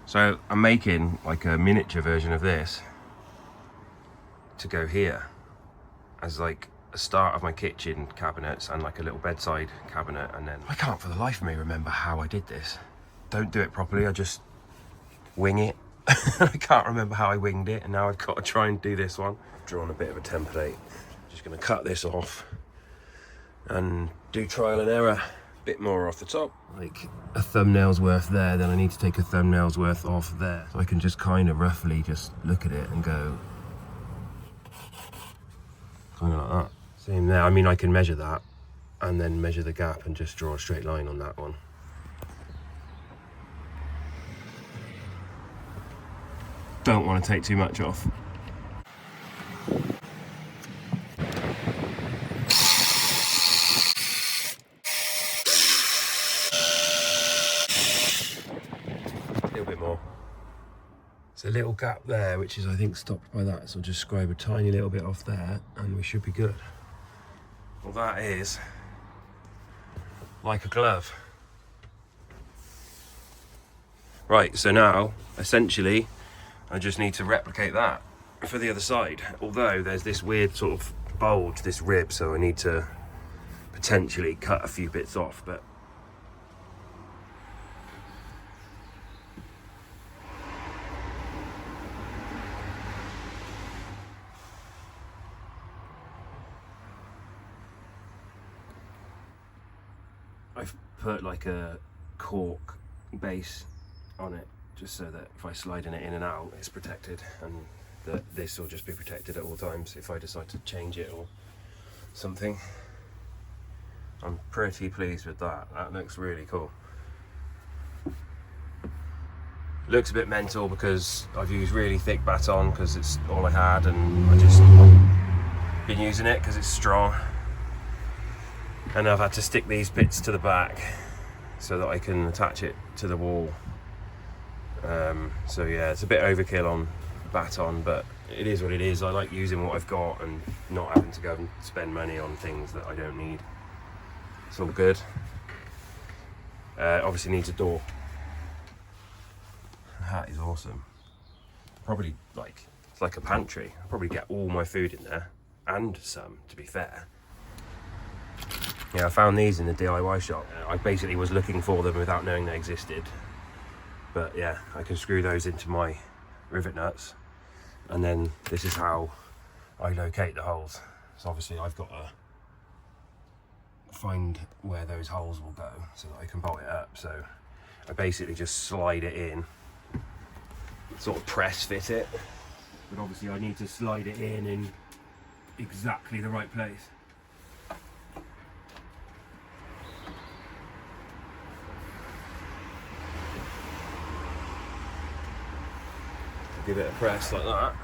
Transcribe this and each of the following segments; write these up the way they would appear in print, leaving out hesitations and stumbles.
So I'm making like a miniature version of this to go here as like a start of my kitchen cabinets and like a little bedside cabinet. And then I can't for the life of me remember how I did this. Don't do it properly, I just wing it. I can't remember how I winged it, and now I've got to try and do this one. I've drawn a bit of a template. Just gonna cut this off and do trial and error. Bit more off the top, like a thumbnail's worth there, then I need to take a thumbnail's worth off there. So I can just kind of roughly just look at it and go, kind of like that. Same there, I mean I can measure that and then measure the gap and just draw a straight line on that one. Don't want to take too much off. There's a little gap there, which is I think stopped by that, so I'll just scribe a tiny little bit off there and we should be good. Well, that is like a glove. Right, so now essentially I just need to replicate that for the other side, although there's this weird sort of bulge, this rib, so I need to potentially cut a few bits off, but I've put like a cork base on it just so that if I slide in it in and out it's protected, and that this will just be protected at all times if I decide to change it or something. I'm pretty pleased with that. That looks really cool. Looks a bit mental because I've used really thick baton because it's all I had, and I just been using it because it's strong. And I've had to stick these bits to the back so that I can attach it to the wall. So yeah, it's a bit overkill on baton, but it is what it is. I like using what I've got and not having to go and spend money on things that I don't need. It's all good. Obviously needs a door. That is awesome. Probably like, it's like a pantry. I'll probably get all my food in there, and some, to be fair. Yeah, I found these in the DIY shop. I basically was looking for them without knowing they existed. But yeah, I can screw those into my rivet nuts. And then this is how I locate the holes. So obviously I've got to find where those holes will go so that I can bolt it up. So I basically just slide it in, sort of press fit it. But obviously I need to slide it in exactly the right place. Give it a press like that.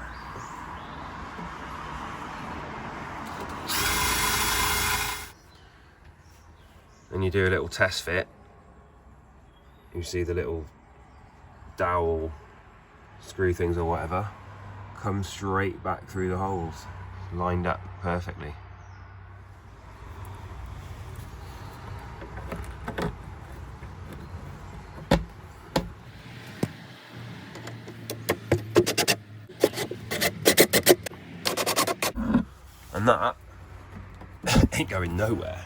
And you do a little test fit. You see the little dowel screw things or whatever come straight back through the holes, lined up perfectly. And that ain't going nowhere.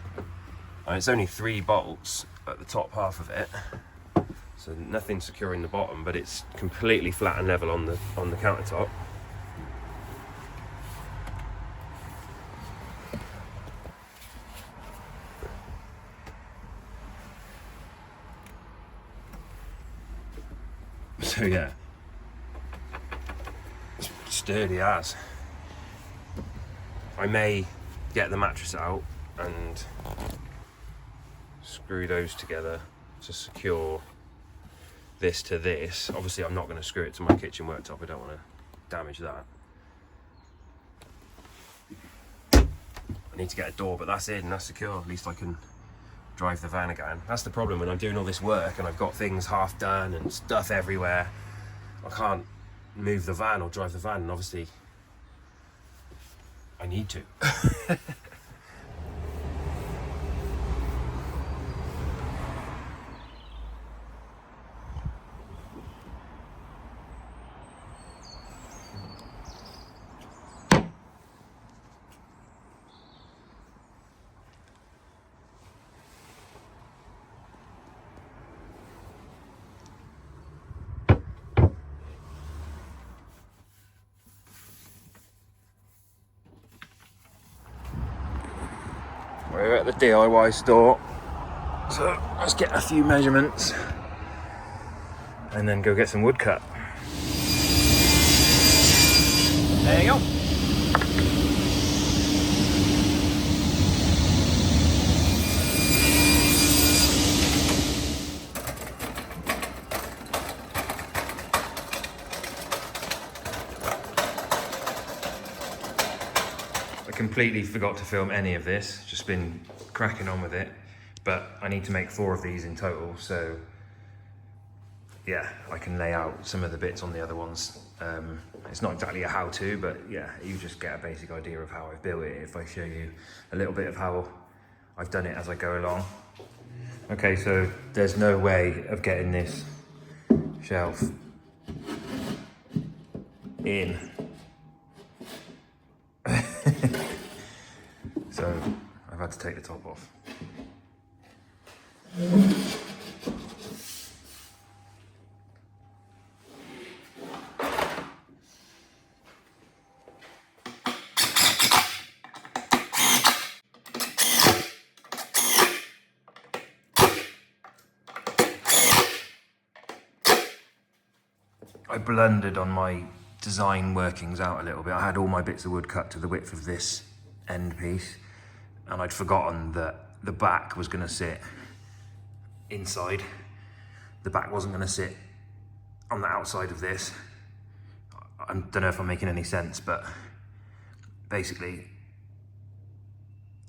And it's only 3 bolts at the top half of it, so nothing securing the bottom, but it's completely flat and level on the countertop. So yeah, it's sturdy as. I may get the mattress out and screw those together to secure this to this. Obviously I'm not going to screw it to my kitchen worktop, I don't want to damage that. I need to get a door, but that's it and that's secure. At least I can drive the van again. That's the problem when I'm doing all this work and I've got things half done and stuff everywhere. I can't move the van or drive the van, and obviously I need to. We're at the DIY store, so let's get a few measurements and then go get some wood cut. There you go. I completely forgot to film any of this, just been cracking on with it, but I need to make 4 of these in total, so yeah, I can lay out some of the bits on the other ones. It's not exactly a how-to, but yeah, you just get a basic idea of how I've built it if I show you a little bit of how I've done it as I go along. Okay, so there's no way of getting this shelf in. So I've had to take the top off. I blundered on my design workings out a little bit. I had all my bits of wood cut to the width of this end piece, and I'd forgotten that the back was going to sit inside. The back wasn't going to sit on the outside of this. I don't know if I'm making any sense, but basically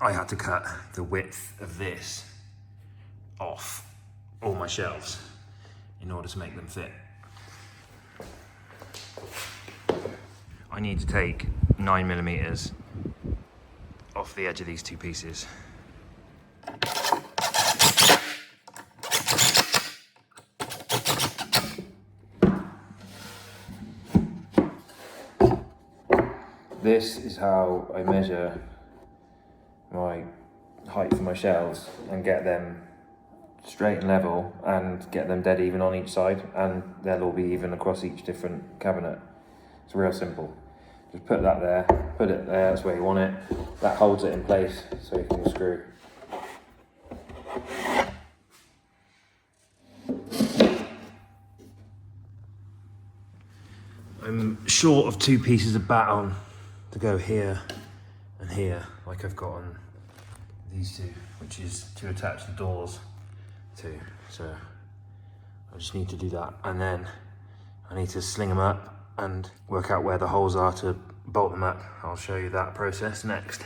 I had to cut the width of this off all my shelves in order to make them fit. I need to take 9mm off the edge of these 2 pieces. This is how I measure my height for my shelves and get them straight and level and get them dead even on each side, and they'll all be even across each different cabinet. It's real simple. Just put that there, put it there, that's where you want it. That holds it in place so you can screw. I'm short of 2 pieces of batten to go here and here, like I've got on these 2, which is to attach the doors to. So I just need to do that, and then I need to sling them up and work out where the holes are to bolt them up. I'll show you that process next.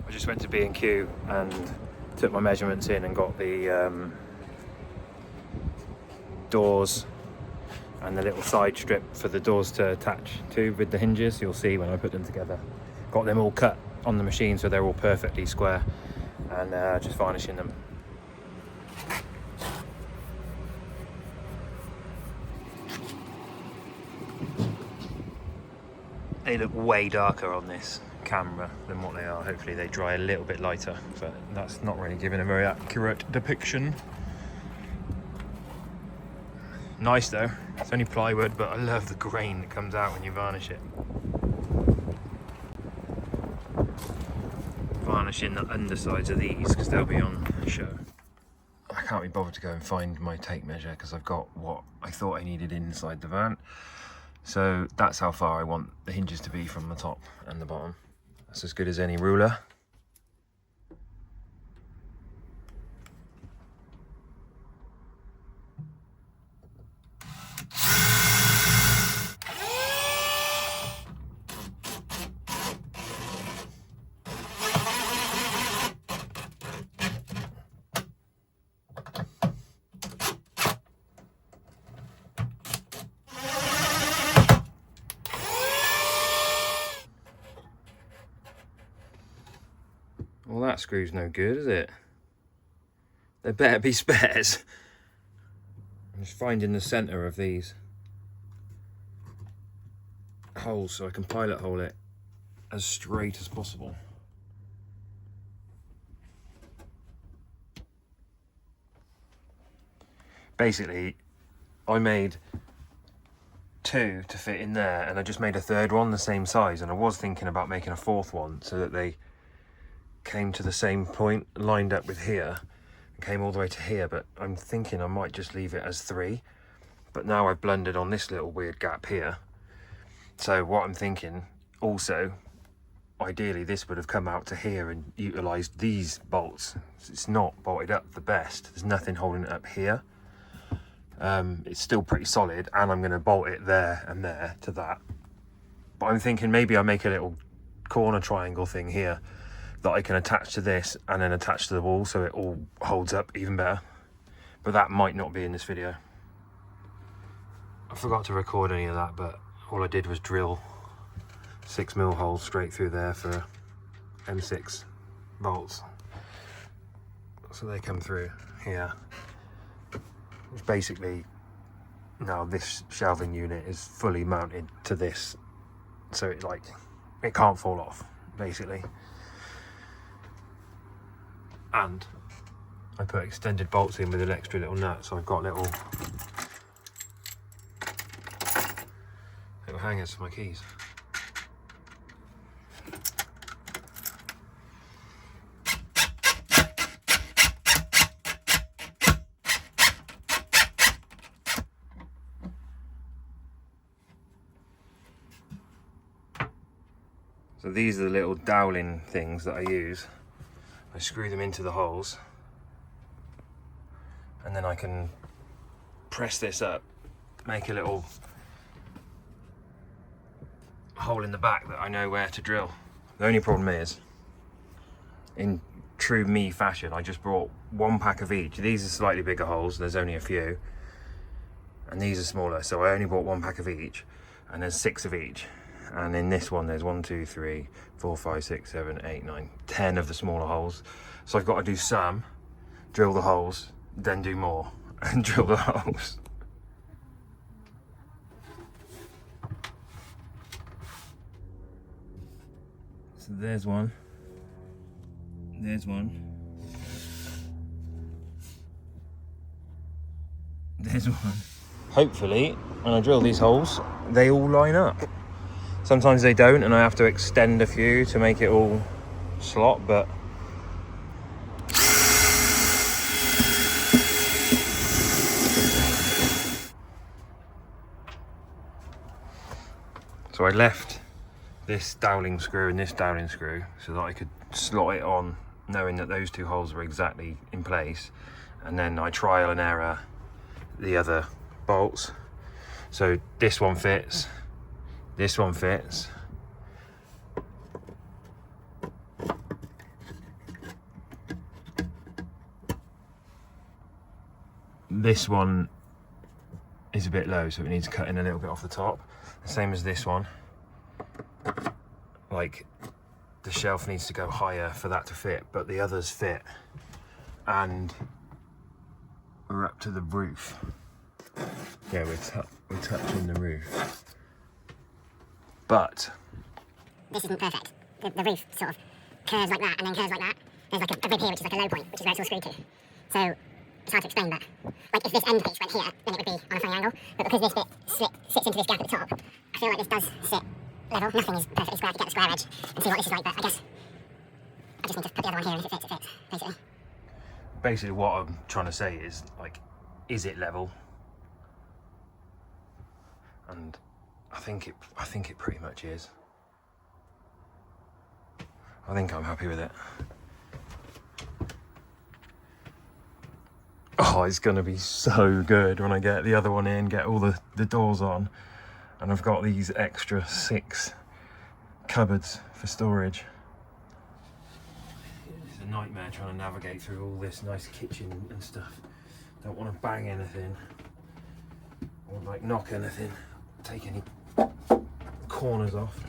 I just went to B&Q and took my measurements in and got the doors and the little side strip for the doors to attach to with the hinges. You'll see when I put them together. Got them all cut on the machine so they're all perfectly square, and just varnishing them. They look way darker on this camera than what they are. Hopefully they dry a little bit lighter, but that's not really giving a very accurate depiction. Nice though, it's only plywood, but I love the grain that comes out when you varnish it. Varnishing the undersides of these because they'll be on show. I can't be bothered to go and find my tape measure because I've got what I thought I needed inside the van. So that's how far I want the hinges to be from the top and the bottom. That's as good as any ruler. Well, that screw's no good, is it? There better be spares. I'm just finding the centre of these holes so I can pilot hole it as straight as possible. Basically, I made 2 to fit in there, and I just made a third one the same size, and I was thinking about making a 4th one so that they came to the same point, lined up with here, and came all the way to here, but I'm thinking I might just leave it as 3. But now I've blundered on this little weird gap here. So what I'm thinking, also, ideally this would have come out to here and utilised these bolts. It's not bolted up the best. There's nothing holding it up here. It's still pretty solid, and I'm going to bolt it there and there to that. But I'm thinking maybe I make a little corner triangle thing here that I can attach to this and then attach to the wall so it all holds up even better. But that might not be in this video. I forgot to record any of that, but all I did was drill 6mm holes straight through there for M6 bolts. So they come through here. Which basically, now this shelving unit is fully mounted to this. So it can't fall off, basically. And I put extended bolts in with an extra little nut, so I've got little hangers for my keys. So these are the little dowling things that I use. I screw them into the holes, and then I can press this up, make a little hole in the back that I know where to drill. The only problem is, in true me fashion, I just brought 1 pack of each. These are slightly bigger holes, there's only a few, and these are smaller, so I only bought 1 pack of each, and there's 6 of each. And in this one there's 1, 2, 3, 4, 5, 6, 7, 8, 9, 10 of the smaller holes. So I've got to do some, drill the holes, then do more, and drill the holes. So there's one, there's one, there's one. Hopefully, when I drill these holes, they all line up. Sometimes they don't, and I have to extend a few to make it all slot, but so I left this dowling screw and this dowling screw so that I could slot it on, knowing that those 2 holes were exactly in place, and then I trial and error the other bolts. So this one fits, this one fits, this one is a bit low, so it needs cutting a little bit off the top. The same as this one. Like, the shelf needs to go higher for that to fit, but the others fit. And we're up to the roof. Yeah, we're touching the roof. But this isn't perfect. The roof sort of curves like that and then curves like that. There's like a rib here which is like a low point, which is where it's all screwed to. So it's hard to explain, but like if this end piece went here, then it would be on a funny angle. But because this bit sits into this gap at the top, I feel like this does sit level. Nothing is perfectly square to get the square edge and see what this is like, but I guess I just need to put the other one here, and if it fits, basically. Basically what I'm trying to say is, like, is it level? And I think it pretty much is. I think I'm happy with it. Oh, it's gonna be so good when I get the other one in, get all the doors on, and I've got these extra 6 cupboards for storage. It's a nightmare trying to navigate through all this nice kitchen and stuff. Don't want to bang anything, or like knock anything, take any corners off.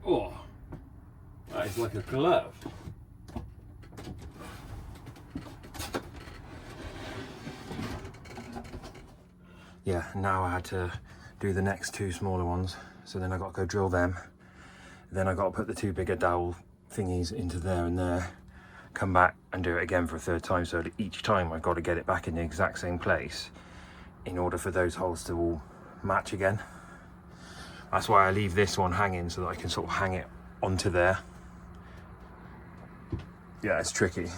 Oh, that is like a glove. Yeah, now I had to do the next 2 smaller ones, so then I got to go drill them. Then I got to put the 2 bigger dowel thingies into there and there, come back, and do it again for a third time, so that each time I've got to get it back in the exact same place in order for those holes to all match again. That's why I leave this one hanging, so that I can sort of hang it onto there. Yeah, it's tricky.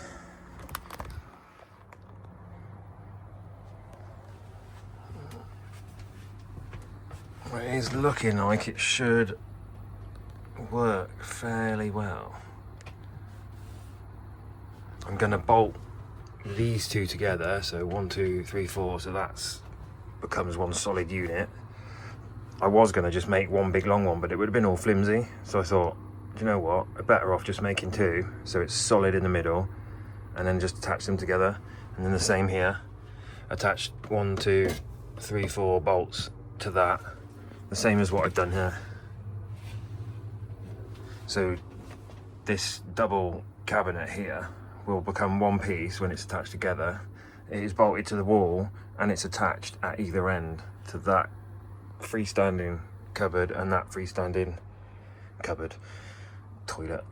It is looking like it should work fairly well. I'm gonna bolt these two together, so 1, 2, 3, 4, so that's becomes one solid unit. I was gonna just make one big long one, but it would have been all flimsy, so I thought, do you know what, I'm better off just making two, so it's solid in the middle, and then just attach them together. And then the same here, attach 1, 2, 3, 4 bolts to that, the same as what I've done here. So this double cabinet here will become one piece when it's attached together. It is bolted to the wall, and it's attached at either end to that freestanding cupboard and that freestanding cupboard, toilet,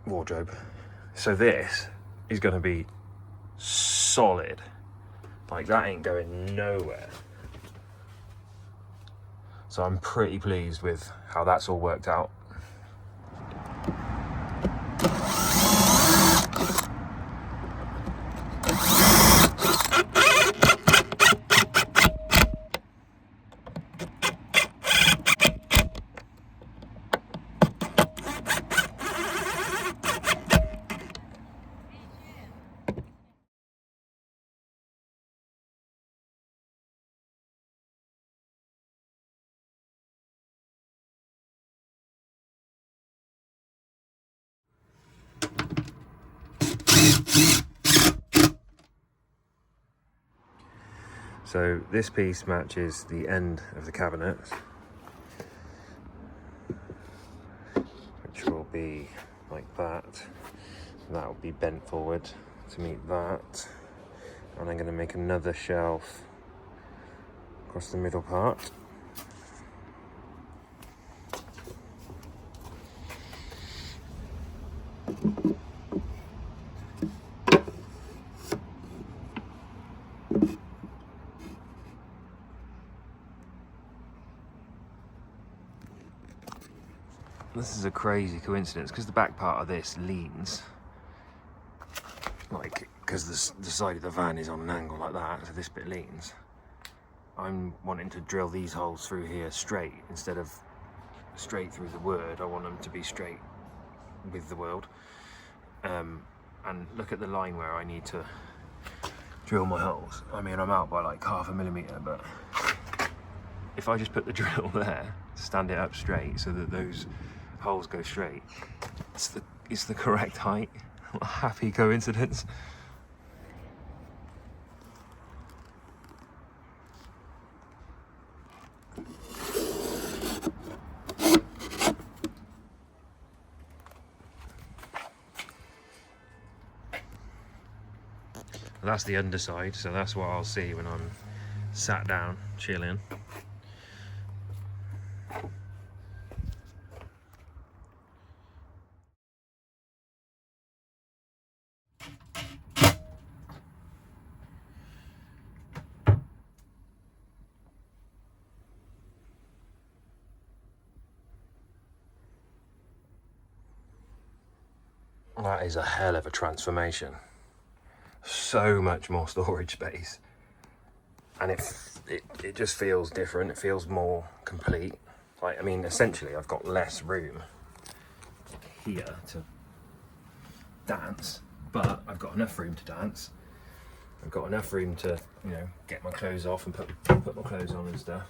wardrobe. So this is going to be solid. Like, that ain't going nowhere. So I'm pretty pleased with how that's all worked out. So this piece matches the end of the cabinet, which will be like that. That will be bent forward to meet that. And I'm going to make another shelf across the middle part. This is a crazy coincidence because the back part of this leans, like, because the side of the van is on an angle like that, so this bit leans. I'm wanting to drill these holes through here straight instead of straight through the wood. I want them to be straight with the world. And look at the line where I need to drill my holes. I mean, I'm out by like 0.5 millimeter, but if I just put the drill there, stand it up straight so that those holes go straight, it's the correct height. What a happy coincidence. That's the underside, so that's what I'll see when I'm sat down chilling. That is a hell of a transformation. So much more storage space, and it just feels different. It feels more complete. Like, I mean, essentially I've got less room here to dance, but I've got enough room to dance. I've got enough room to, you know, get my clothes off and put my clothes on and stuff.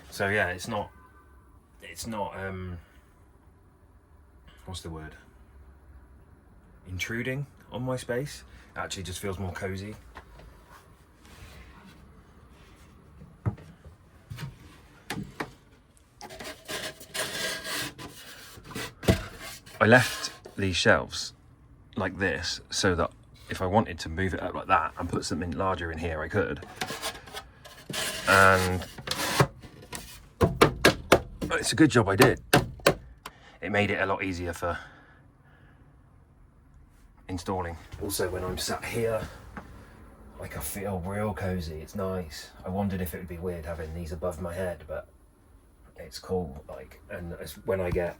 So yeah, it's not what's the word, intruding on my space. It actually just feels more cozy. I left these shelves like this so that if I wanted to move it up like that and put something larger in here, I could. And it's a good job I did. It made it a lot easier for installing. Also, when I'm sat here, like, I feel real cozy. It's nice. I wondered if it would be weird having these above my head, but it's cool. Like, and when I get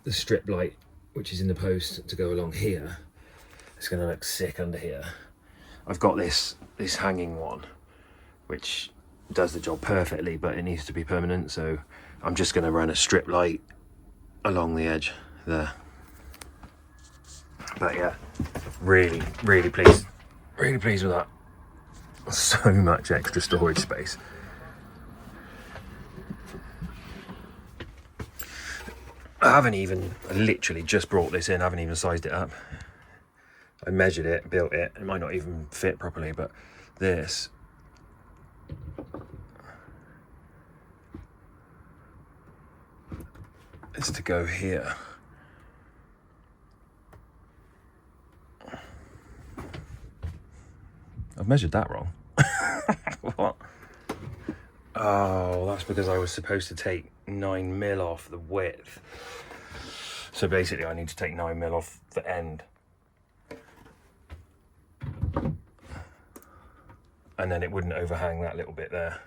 the strip light, which is in the post, to go along here, it's gonna look sick under here. I've got this hanging one, which does the job perfectly, but it needs to be permanent, so I'm just gonna run a strip light along the edge there. But yeah, really pleased with that. So much extra storage space. I literally just brought this in, I haven't even sized it up. I measured it, built it. It might not even fit properly, but this is to go here. I've measured that wrong. What? Oh, that's because I was supposed to take 9mm off the width. So basically I need to take 9mm off the end. And then it wouldn't overhang that little bit there.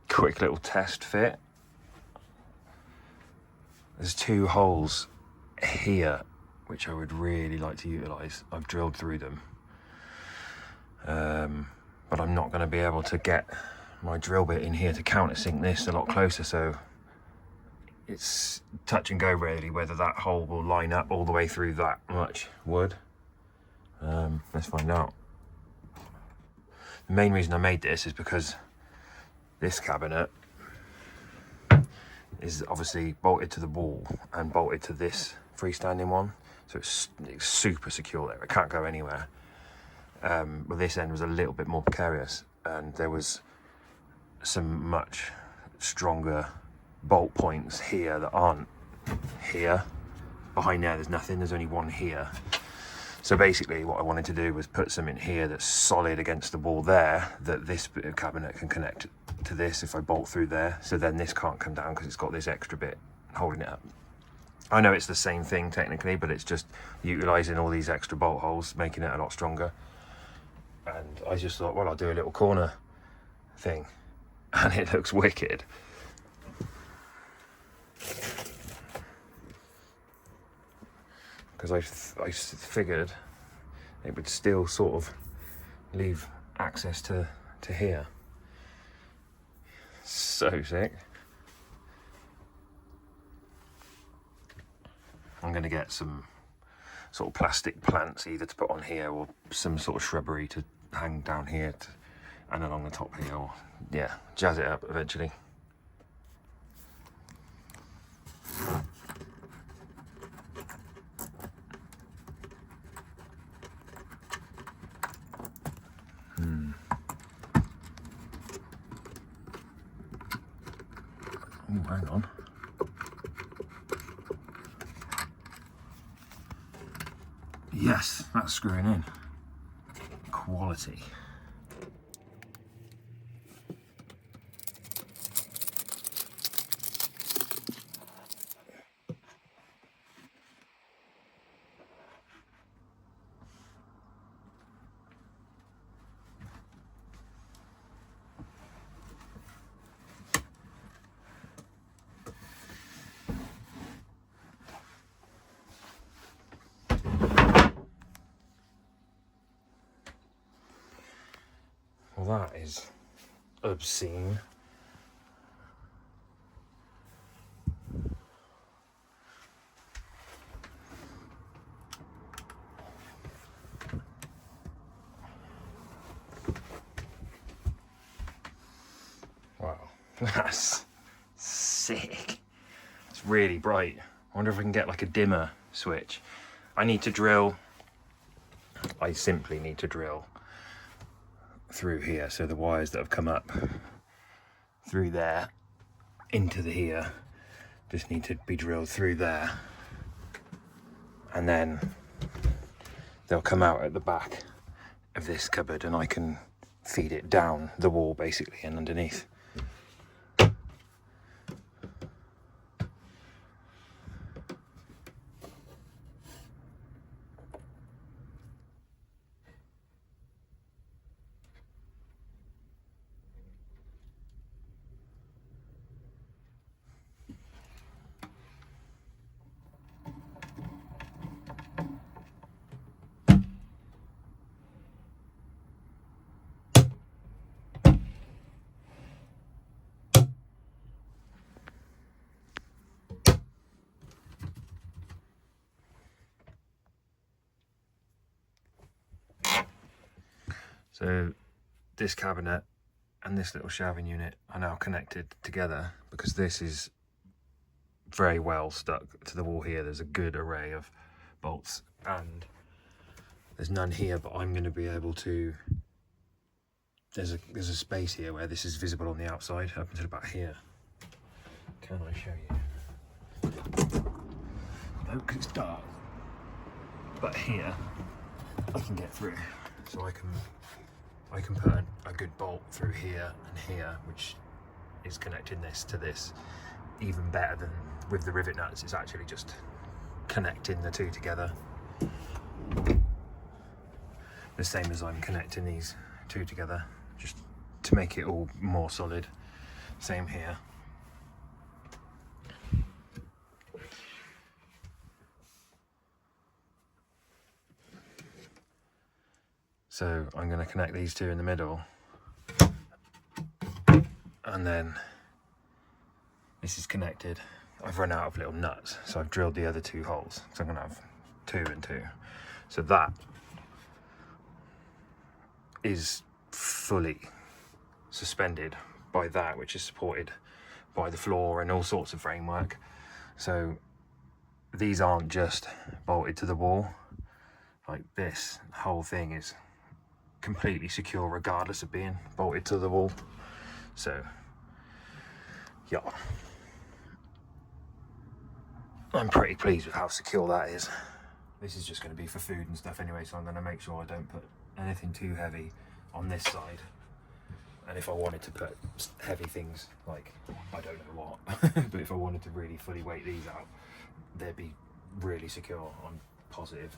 Quick little test fit. There's 2 holes here which I would really like to utilise. I've drilled through them, but I'm not going to be able to get my drill bit in here to countersink this a lot closer, so it's touch and go really whether that hole will line up all the way through that much wood. Let's find out. The main reason I made this is because this cabinet is obviously bolted to the wall and bolted to this freestanding one, so it's super secure there, it can't go anywhere. But this end was a little bit more precarious, and there was some much stronger bolt points here that aren't here. Behind there's nothing, there's only one here. So basically what I wanted to do was put something here that's solid against the wall there, that this bit of cabinet can connect to this if I bolt through there, so then this can't come down because it's got this extra bit holding it up. I know it's the same thing technically, but it's just utilising all these extra bolt holes, making it a lot stronger. And I just thought, well, I'll do a little corner thing, and it looks wicked. Because I figured it would still sort of leave access to here. So sick. I'm going to get some sort of plastic plants either to put on here, or some sort of shrubbery to hang down here and along the top here, or yeah, jazz it up eventually. Ooh, hang on. Yes, that's screwing in. Quality. Well, that is obscene. Wow, that's sick. It's really bright. I wonder if I can get like a dimmer switch. I need to drill. I simply need to drill through here, so the wires that have come up through there into the here just need to be drilled through there, and then they'll come out at the back of this cupboard and I can feed it down the wall basically and underneath. So this cabinet and this little shelving unit are now connected together because this is very well stuck to the wall here. There's a good array of bolts and there's none here, but I'm going to be able to, there's a space here where this is visible on the outside up until about here. Can I show you? No, because it's dark. But here I can get through, so I can put a good bolt through here and here, which is connecting this to this even better than with the rivet nuts. It's actually just connecting the two together, the same as I'm connecting these two together, just to make it all more solid. Same here. So I'm going to connect these two in the middle, and then this is connected. I've run out of little nuts, so I've drilled the other two holes, so I'm going to have 2 and 2. So that is fully suspended by that, which is supported by the floor and all sorts of framework. So these aren't just bolted to the wall. Like this whole thing is completely secure regardless of being bolted to the wall. So yeah, I'm pretty pleased with how secure that is. This is just going to be for food and stuff anyway, so I'm going to make sure I don't put anything too heavy on this side. And if I wanted to put heavy things, like I don't know what, but if I wanted to really fully weight these out, they'd be really secure. I'm positive.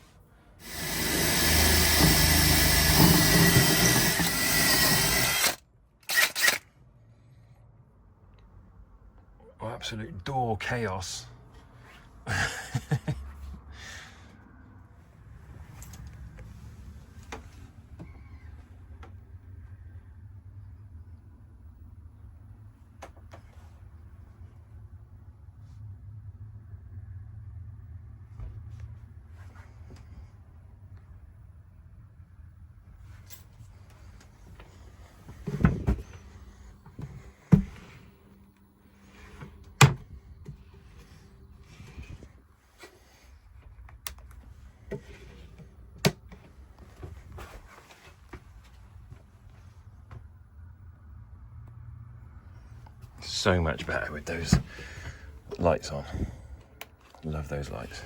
Oh, absolute door chaos. So much better with those lights on. Love those lights.